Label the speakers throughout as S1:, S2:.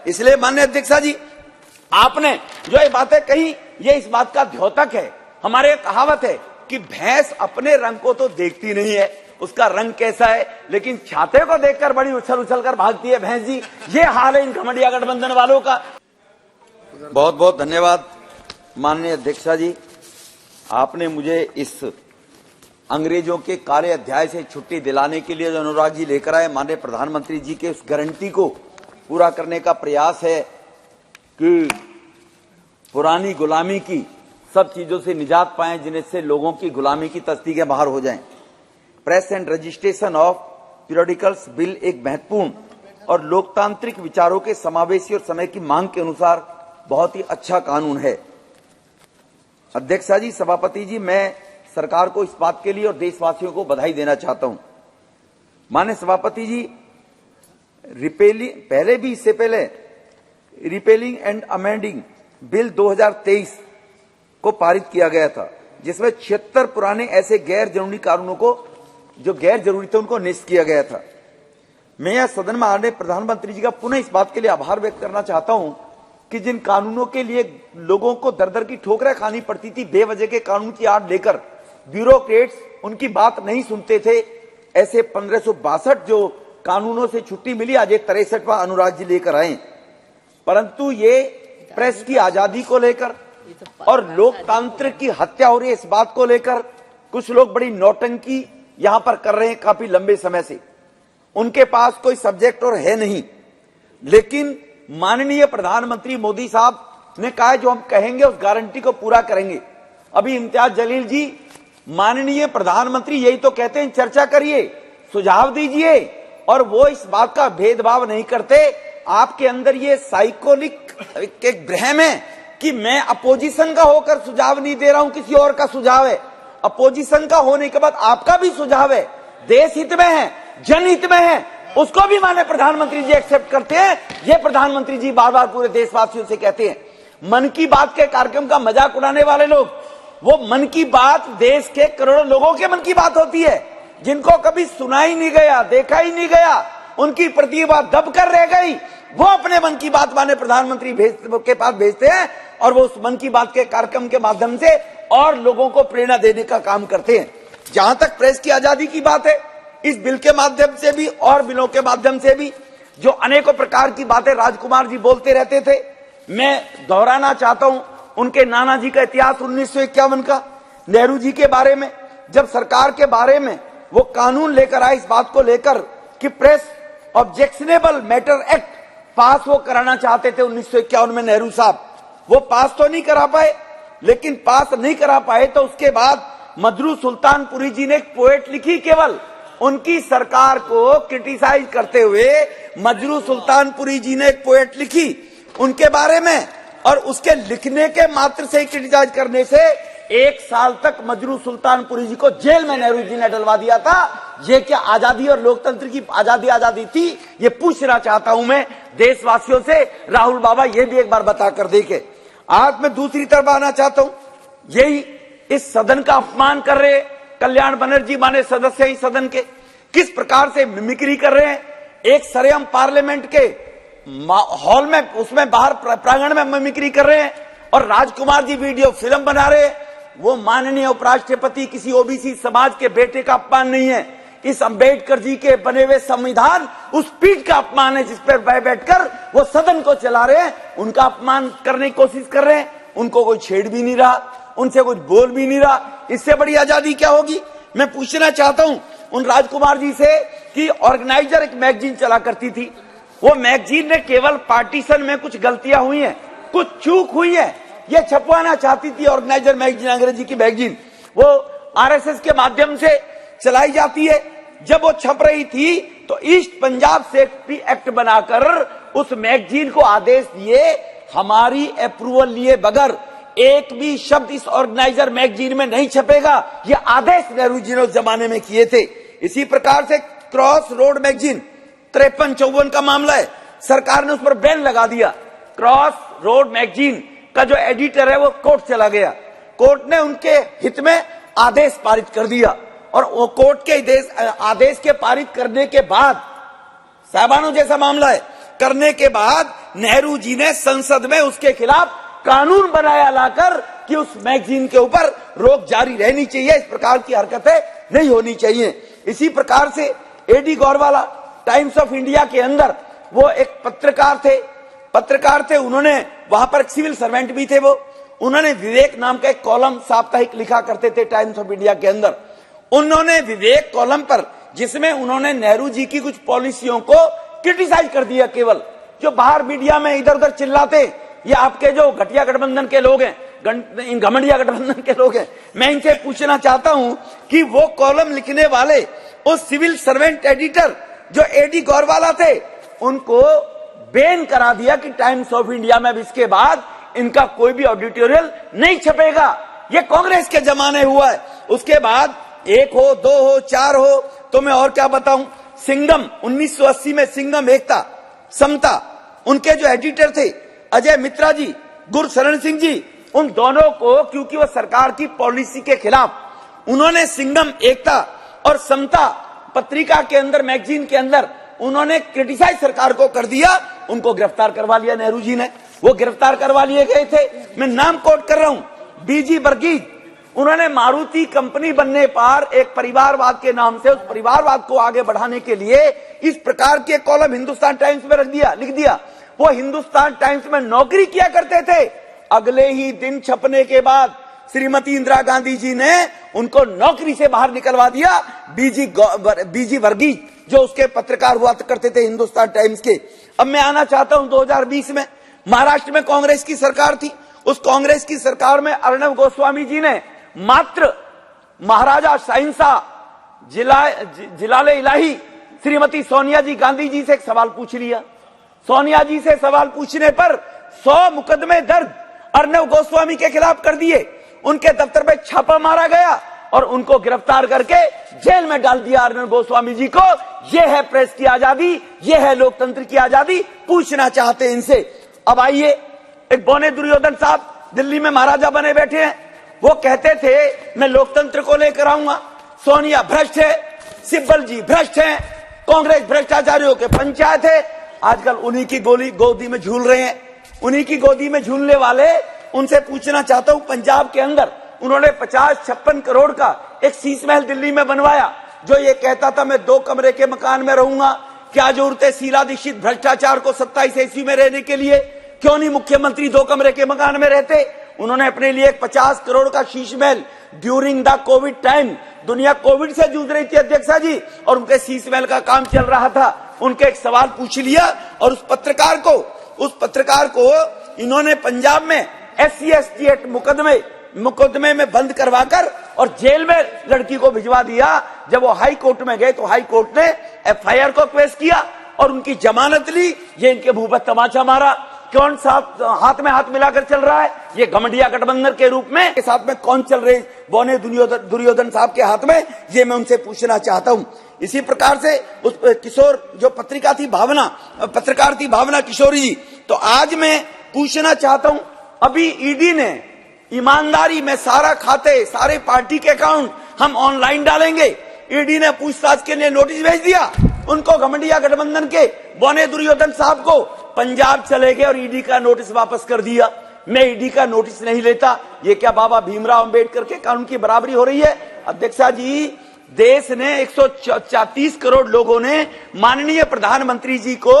S1: इसलिए माननीय अध्यक्षा जी, आपने जो ये बातें कही, ये इस बात का द्योतक है। हमारे एक कहावत है कि भैंस अपने रंग को तो देखती नहीं है, उसका रंग कैसा है, लेकिन छाते को देखकर बड़ी उछल उछल कर भागती है भैंस जी। ये हाल है इन घमंडिया गठबंधन वालों का। बहुत बहुत धन्यवाद माननीय अध्यक्षा जी, आपने मुझे इस अंग्रेजों के काले अध्याय से छुट्टी दिलाने के लिए जो अनुराग जी लेकर आए, माननीय प्रधानमंत्री जी के उस गारंटी को पूरा करने का प्रयास है कि पुरानी गुलामी की सब चीजों से निजात पाएं जिनसे लोगों की गुलामी की तस्दीकें बाहर हो जाएं। Press and registration of periodicals bill एक महत्वपूर्ण और लोकतांत्रिक विचारों के समावेशी और समय की मांग के अनुसार बहुत ही अच्छा कानून है। अध्यक्षा जी, सभापति जी, मैं सरकार को इस बात के लिए और देशवासियों को बधाई देना चाहता हूं। माननीय सभापति जी, इससे पहले रिपेलिंग एंड अमेंडिंग बिल 2023 को पारित किया गया था, जिसमें 76 पुराने ऐसे गैर जरूरी कानूनों को जो गैर जरूरी थे उनको निष्ठ किया गया था। मैं यह सदन में माननीय प्रधानमंत्री जी का पुनः इस बात के लिए आभार व्यक्त करना चाहता हूं कि जिन कानूनों के लिए लोगों को दर दर की ठोकरें खानी पड़ती थी, बेवजह के कानून की आड़ लेकर ब्यूरोक्रेट्स उनकी बात नहीं सुनते थे, ऐसे 1562 जो कानूनों से छुट्टी मिली, आज एक 63वां अनुराग जी लेकर आए। परंतु ये प्रेस की आजादी को लेकर और लोकतंत्र की हत्या हो रही है, इस बात को लेकर कुछ लोग बड़ी नौटंकी यहां पर कर रहे हैं काफी लंबे समय से। उनके पास कोई सब्जेक्ट और है नहीं, लेकिन माननीय प्रधानमंत्री मोदी साहब ने कहा जो हम कहेंगे उस गारंटी को पूरा करेंगे। अभी इम्तियाज जलील जी, माननीय प्रधानमंत्री यही तो कहते हैं, चर्चा करिए, सुझाव दीजिए, और वो इस बात का भेदभाव नहीं करते। आपके अंदर ये साइकोलिक एक भ्रम है कि मैं अपोजिशन का होकर सुझाव नहीं दे रहा हूं, किसी और का सुझाव है। अपोजिशन का होने के बाद आपका भी सुझाव है, देश हित में है, जनहित में है, उसको भी माननीय प्रधानमंत्री जी एक्सेप्ट करते हैं। ये प्रधानमंत्री जी बार बार पूरे देशवासियों से कहते हैं। मन की बात के कार्यक्रम का मजाक उड़ाने वाले लोग, वो मन की बात देश के करोड़ों लोगों के मन की बात होती है, जिनको कभी सुना ही नहीं गया, देखा ही नहीं गया, उनकी प्रतिभा दब कर रह गई, वो अपने मन की बात माननीय प्रधानमंत्री के पास भेजते हैं और वो उस मन की बात के कार्यक्रम के माध्यम से और लोगों को प्रेरणा देने का काम करते हैं। जहां तक प्रेस की आजादी की बात है, इस बिल के माध्यम से भी और बिलों के माध्यम से भी जो अनेकों प्रकार की बातें राजकुमार जी बोलते रहते थे, मैं दोहराना चाहता हूं उनके नाना जी का इतिहास 1951 का, नेहरू जी के बारे में, जब सरकार के बारे में वो कानून लेकर आए इस बात को लेकर कि प्रेस ऑब्जेक्शनेबल मैटर एक्ट पास वो कराना चाहते थे 1951 में नेहरू साहब, वो पास तो नहीं करा पाए, लेकिन पास नहीं करा पाए तो उसके बाद मजरू सुल्तानपुरी जी ने एक पोएट लिखी, केवल उनकी सरकार को क्रिटिसाइज करते हुए मजरू सुल्तानपुरी जी ने एक पोएट लिखी उनके बारे में, और उसके लिखने के मात्र से क्रिटिसाइज करने से 1 साल तक मजरू सुल्तानपुरी जी को जेल में नेहरू जी ने डलवा दिया था। ये क्या आजादी और लोकतंत्र की आजादी थी? ये पूछना चाहता हूं मैं देशवासियों से। राहुल बाबा ये भी एक बार बता कर देखे। आज मैं दूसरी तरफ आना चाहता हूं, यही इस सदन का अपमान कर रहे कल्याण बनर्जी माने सदस्य ही सदन के, किस प्रकार से मिमिक्री कर रहे हैं। एक सरेआम पार्लियामेंट के हॉल में, उसमें बाहर प्रांगण में मिमिक्री कर रहे हैं, और राजकुमार जी वीडियो फिल्म बना रहे हैं। वो माननीय उपराष्ट्रपति किसी ओबीसी समाज के बेटे का अपमान नहीं है, इस अंबेडकर जी के बने हुए संविधान उस पीठ का अपमान है जिस पर बैठकर वो सदन को चला रहे हैं। उनका अपमान करने की कोशिश कर रहे हैं, उनको कोई छेड़ भी नहीं रहा, उनसे कुछ बोल भी नहीं रहा। इससे बड़ी आजादी क्या होगी? मैं पूछना चाहता हूं उन राजकुमार जी से कि ऑर्गेनाइजर एक मैगजीन चला करती थी, वो मैगजीन ने केवल पार्टीशन में कुछ गलतियां हुई हैं, कुछ चूक हुई है, ये छपवाना चाहती थी ऑर्गेनाइजर मैगजीन, अंग्रेजी की मैगजीन, वो आरएसएस के माध्यम से चलाई जाती है। जब वो छप रही थी तो ईस्ट पंजाब सेफ्टी एक्ट बनाकर उस मैगजीन को आदेश दिए, हमारी अप्रूवल लिए बगैर एक भी शब्द इस ऑर्गेनाइजर मैगजीन में नहीं छपेगा। ये आदेश नेहरू जी ने उस जमाने में किए थे। इसी प्रकार से क्रॉस रोड मैगजीन 53-54 का मामला है, सरकार ने उस पर बैन लगा दिया। क्रॉस रोड मैगजीन का जो एडिटर है वो कोर्ट चला गया, कोर्ट ने उनके हित में आदेश पारित कर दिया, और वो कोर्ट के आदेश के पारित करने के बाद साहबानों जैसा मामला है, करने के बाद नेहरू जी ने संसद में उसके खिलाफ कानून बनाया लाकर कि उस मैगजीन के ऊपर रोक जारी रहनी चाहिए, इस प्रकार की हरकतें नहीं होनी चाहिए। इसी प्रकार से एडी गौरवाला टाइम्स ऑफ इंडिया के अंदर वो एक पत्रकार थे, उन्होंने वहां पर सिविल सर्वेंट भी थे, वो उन्होंने विवेक नाम का एक कॉलम साप्ताहिक लिखा करते थे टाइम्स ऑफ इंडिया के अंदर। उन्होंने विवेक कॉलम पर, जिसमें उन्होंने नेहरू जी की कुछ पॉलिसियों को क्रिटिसाइज कर दिया, केवल जो बाहर मीडिया में इधर उधर चिल्लाते ये आपके जो घटिया गठबंधन के लोग हैं, इन घमंडिया गठबंधन के लोग हैं, मैं इनसे पूछना चाहता हूं कि वो कॉलम लिखने वाले उस सिविल सर्वेंट एडिटर जो एडी गौरवाला थे, उनको बैन करा दिया कि टाइम्स ऑफ इंडिया में अब इसके बाद इनका कोई भी एडिटोरियल नहीं छपेगा। ये कांग्रेस के जमाने हुआ है। उसके बाद 1 हो 2 हो 4 हो, तो मैं और क्या बताऊं, सिंघम 1980 में सिंघम एकता समता, उनके जो एडिटर थे अजय मित्रा जी, गुरशरण सिंह जी, उन दोनों को क्योंकि वो सरकार की पॉलिसी के खिलाफ उन्होंने सिंघम एकता और समता पत्रिका के अंदर, मैगजीन के अंदर उन्होंने क्रिटिसाइज सरकार को कर दिया, उनको गिरफ्तार करवा लिया नेहरू जी ने। वो गिरफ्तार करवा लिए गए थे, मैं नाम कोट कर रहा हूं, बीजी वर्गीज, उन्होंने मारुति कंपनी बनने पर एक परिवारवाद के नाम से उस परिवारवाद को आगे बढ़ाने के लिए इस प्रकार के कॉलम हिंदुस्तान टाइम्स में लिख दिया। वो हिंदुस्तान टाइम्स में नौकरी किया करते थे, अगले ही दिन छपने के बाद श्रीमती इंदिरा गांधी जी ने उनको नौकरी से बाहर निकलवा दिया। बीजी वर्गीज जो उसके पत्रकार हुआ करते थे हिंदुस्तान टाइम्स के। अब मैं आना चाहता हूं 2020 में महाराष्ट्र में कांग्रेस की सरकार थी, उस कांग्रेस की सरकार में अर्णब गोस्वामी जी ने मात्र महाराजा शाहिनशाह जिलाले इलाही श्रीमती सोनिया जी गांधी जी से एक सवाल पूछ लिया। सोनिया जी से सवाल पूछने पर 100 मुकदमे दर्ज अर्णब गोस्वामी के खिलाफ कर दिए, उनके दफ्तर पे छापा मारा गया और उनको गिरफ्तार करके जेल में डाल दिया अर्णब गोस्वामी जी को। यह है प्रेस की आजादी, यह है लोकतंत्र की आजादी। पूछना चाहते हैं इनसे। अब आइए, एक बौने दुर्योधन साहब दिल्ली में महाराजा बने बैठे हैं, वो कहते थे मैं लोकतंत्र को लेकर आऊंगा, सोनिया भ्रष्ट है, सिब्बल जी भ्रष्ट है, कांग्रेस भ्रष्टाचारियों के पंचायत है। आजकल उन्हीं की गोदी में झूल रहे हैं, उन्हीं की गोदी में झूलने वाले। उनसे पूछना चाहता हूं, पंजाब के अंदर उन्होंने 50-56 करोड़ का एक शीश महल दिल्ली में बनवाया, जो ये कहता था मैं 2 कमरे के मकान में रहूंगा। क्या जरूरत है शीला दीक्षित भ्रष्टाचार को 27 ईस्वी में रहने के लिए? क्यों नहीं मुख्यमंत्री 2 कमरे के मकान में रहते? उन्होंने अपने लिए 50 करोड़ का Sheesh Mahal during the Covid time, दुनिया कोविड से जूझ रही थी अध्यक्षा जी, और उनके शीश महल का काम चल रहा था। उनके एक सवाल पूछ लिया और उस पत्रकार को इन्होंने पंजाब में SC ST एक्ट मुकदमे में बंद करवाकर और जेल में लड़की को भिजवा दिया। जब वो हाई कोर्ट में गए तो हाई कोर्ट ने FIR को पेश किया और उनकी जमानत ली। ये इनके मुंह पर तमाचा मारा। कौन साथ हाथ में हाथ मिलाकर चल रहा है? ये घमंडिया गठबंधन के रूप में के साथ में कौन चल रहे? बौने दुर्योधन साहब के हाथ में। ये मैं उनसे पूछना चाहता हूं। इसी प्रकार से उस किशोर जो पत्रकार थी भावना किशोरी जी, तो आज मैं पूछना चाहता हूं, अभी ईडी ने ईमानदारी में सारा खाते, सारे पार्टी के अकाउंट हम ऑनलाइन डालेंगे, ईडी ने पूछताछ के लिए नोटिस भेज दिया उनको, घमंडिया गठबंधन के बौने दुर्योधन साहब को। पंजाब चले गए और ईडी का नोटिस वापस कर दिया। मैं ईडी का नोटिस नहीं लेता। ये क्या बाबा भीमराव अंबेडकर के कानून की बराबरी हो रही है? अध्यक्षा जी, देश ने 134 करोड़ लोगों ने माननीय प्रधानमंत्री जी को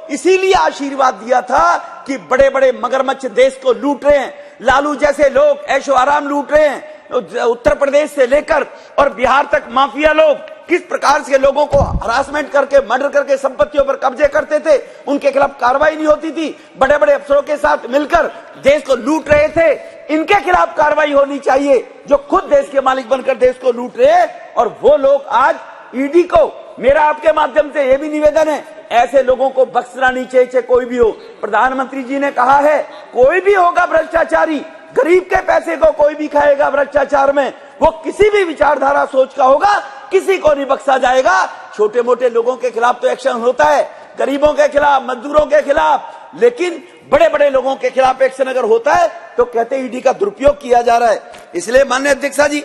S1: इसीलिए आशीर्वाद दिया था कि बड़े बड़े मगरमच्छ देश को लूट रहे हैं, लालू जैसे लोग ऐशो आराम लूट रहे हैं, उत्तर प्रदेश से लेकर और बिहार तक माफिया लोग किस प्रकार से लोगों को हरासमेंट करके, मर्डर करके संपत्तियों पर कब्जे करते थे, उनके खिलाफ कार्रवाई नहीं होती थी, बड़े बड़े अफसरों के साथ मिलकर देश को लूट रहे थे। इनके खिलाफ कार्रवाई होनी चाहिए जो खुद देश के मालिक बनकर देश को लूट रहे हैं। और वो लोग आज ईडी को, मेरा आपके माध्यम से यह भी निवेदन है, ऐसे लोगों को बख्शना नहीं चाहिए, चाहे कोई भी हो। प्रधानमंत्री जी ने कहा है कोई भी होगा भ्रष्टाचारी, गरीब के पैसे को कोई भी खाएगा भ्रष्टाचार में, वो किसी भी विचारधारा सोच का होगा, किसी को नहीं बख्शा जाएगा। छोटे मोटे लोगों के खिलाफ तो एक्शन होता है, गरीबों के खिलाफ, मजदूरों के खिलाफ, लेकिन बड़े बड़े लोगों के खिलाफ एक्शन अगर होता है तो कहते ईडी का दुरुपयोग किया जा रहा है। इसलिए माननीय अध्यक्षा जी,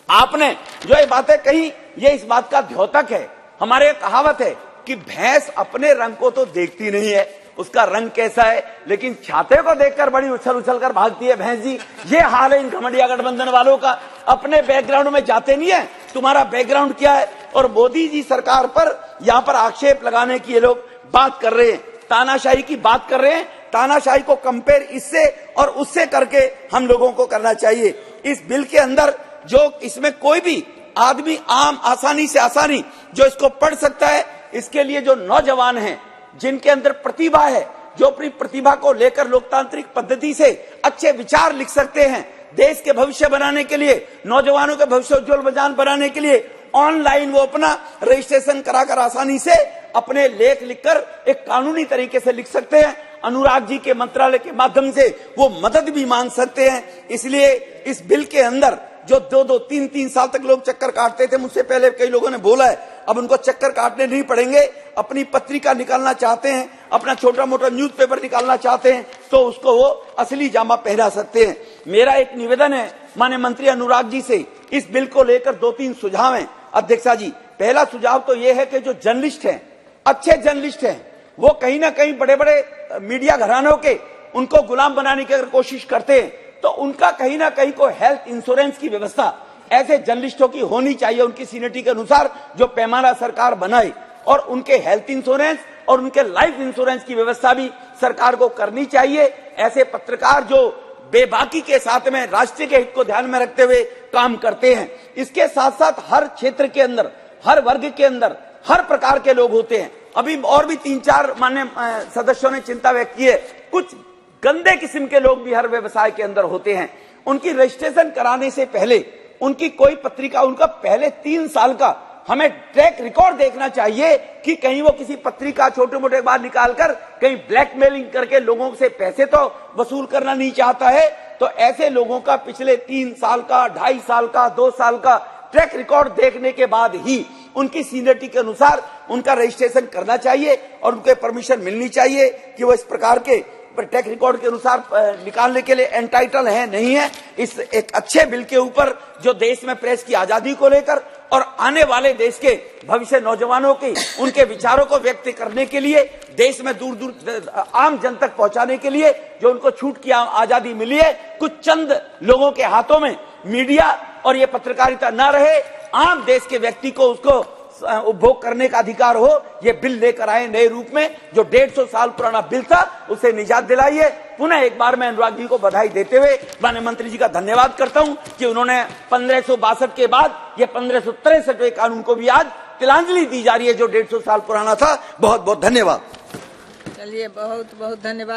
S1: आपने जो ये बातें कही, ये इस बात का द्योतक है। हमारे कहावत है कि भैंस अपने रंग को तो देखती नहीं है, उसका रंग कैसा है, लेकिन छाते को देखकर बड़ी उछल उछल कर भागती है भैंस जी। ये हाल है इन घमंडिया गठबंधन वालों का, अपने बैकग्राउंड में जाते नहीं है, तुम्हारा बैकग्राउंड क्या है। और मोदी जी सरकार पर यहाँ पर आक्षेप लगाने की ये लोग बात कर रहे हैं, तानाशाही की बात कर रहे हैं। तानाशाही को कंपेयर इससे और उससे करके हम लोगों को करना चाहिए। इस बिल के अंदर जो इसमें कोई भी आदमी आसानी जो इसको पढ़ सकता है, इसके लिए जो नौजवान हैं जिनके अंदर प्रतिभा है, जो अपनी प्रतिभा को लेकर लोकतांत्रिक पद्धति से अच्छे विचार लिख सकते हैं, देश के भविष्य बनाने के लिए, नौजवानों के भविष्य उज्जवल बनाने के लिए ऑनलाइन वो अपना रजिस्ट्रेशन कराकर आसानी से अपने लेख लिखकर एक कानूनी तरीके से लिख सकते हैं। अनुराग जी के मंत्रालय के माध्यम से वो मदद भी मांग सकते हैं। इसलिए इस बिल के अंदर जो 2-2, 3-3 साल तक लोग चक्कर काटते थे, मुझसे पहले कई लोगों ने बोला है, अब उनको चक्कर काटने नहीं पड़ेंगे। अपनी पत्रिका निकालना चाहते हैं, अपना छोटा मोटा न्यूज़पेपर निकालना चाहते हैं, तो उसको वो असली जामा पहना सकते हैं। मेरा एक निवेदन है माननीय मंत्री अनुराग जी से, इस बिल को लेकर 2-3 सुझाव हैं अध्यक्षा जी। पहला सुझाव तो ये है कि जो जर्नलिस्ट हैं, अच्छे जर्नलिस्ट हैं, वो कहीं ना कहीं बड़े बड़े मीडिया घरानों के उनको गुलाम बनाने की अगर कोशिश करते हैं, तो उनका कहीं ना कहीं को हेल्थ इंश्योरेंस की व्यवस्था ऐसे जर्नलिस्टों की होनी चाहिए, उनकी सीनियरिटी के अनुसार जो पैमाना सरकार बनाए, और उनके हेल्थ इंश्योरेंस और उनके लाइफ इंश्योरेंस की व्यवस्था भी सरकार को करनी चाहिए। ऐसे पत्रकार जो बेबाकी के साथ में राष्ट्रीय के हित को ध्यान में रखते हुए काम करते हैं। इसके साथ साथ हर क्षेत्र के अंदर, हर वर्ग के अंदर, हर प्रकार के लोग होते हैं। अभी और भी 3-4 माननीय सदस्यों ने चिंता व्यक्त की है, कुछ गंदे किस्म के लोग भी हर व्यवसाय के अंदर होते हैं। उनकी रजिस्ट्रेशन कराने से पहले उनकी कोई पत्रिका, उनका पहले 3 साल का हमें ट्रैक रिकॉर्ड देखना चाहिए कि कहीं वो किसी पत्रिका छोटे मोटे बार निकालकर कहीं ब्लैकमेलिंग करके लोगों से पैसे तो वसूल करना नहीं चाहता है। तो ऐसे लोगों का पिछले 3 साल का, 2.5 साल का, 2 साल का ट्रैक रिकॉर्ड देखने के बाद ही उनकी सीनियरिटी के अनुसार उनका रजिस्ट्रेशन करना चाहिए और उनके परमिशन मिलनी चाहिए कि वो इस प्रकार के ट्रैक रिकॉर्ड के अनुसार निकालने के लिए एंटाइटल है नहीं है। इस एक अच्छे बिल के ऊपर जो देश में प्रेस की आजादी को लेकर और आने वाले देश के भविष्य नौजवानों की उनके विचारों को व्यक्त करने के लिए, देश में दूर दूर आम जन तक पहुंचाने के लिए जो उनको छूट की आजादी मिली है, कुछ चंद लोगों के हाथों में मीडिया और ये पत्रकारिता न रहे, आम देश के व्यक्ति को उसको उपभोग करने का अधिकार हो। ये बिल लेकर आए नए रूप में, जो 150 साल पुराना बिल था उसे निजात दिलाइए। पुनः एक बार मैं अनुराग जी को बधाई देते हुए माननीय मंत्री जी का धन्यवाद करता हूं कि उन्होंने 1562 के बाद ये 1563वें कानून को भी आज तिलांजलि दी जा रही है जो 150 साल पुराना था। बहुत बहुत धन्यवाद।
S2: चलिए, बहुत बहुत धन्यवाद।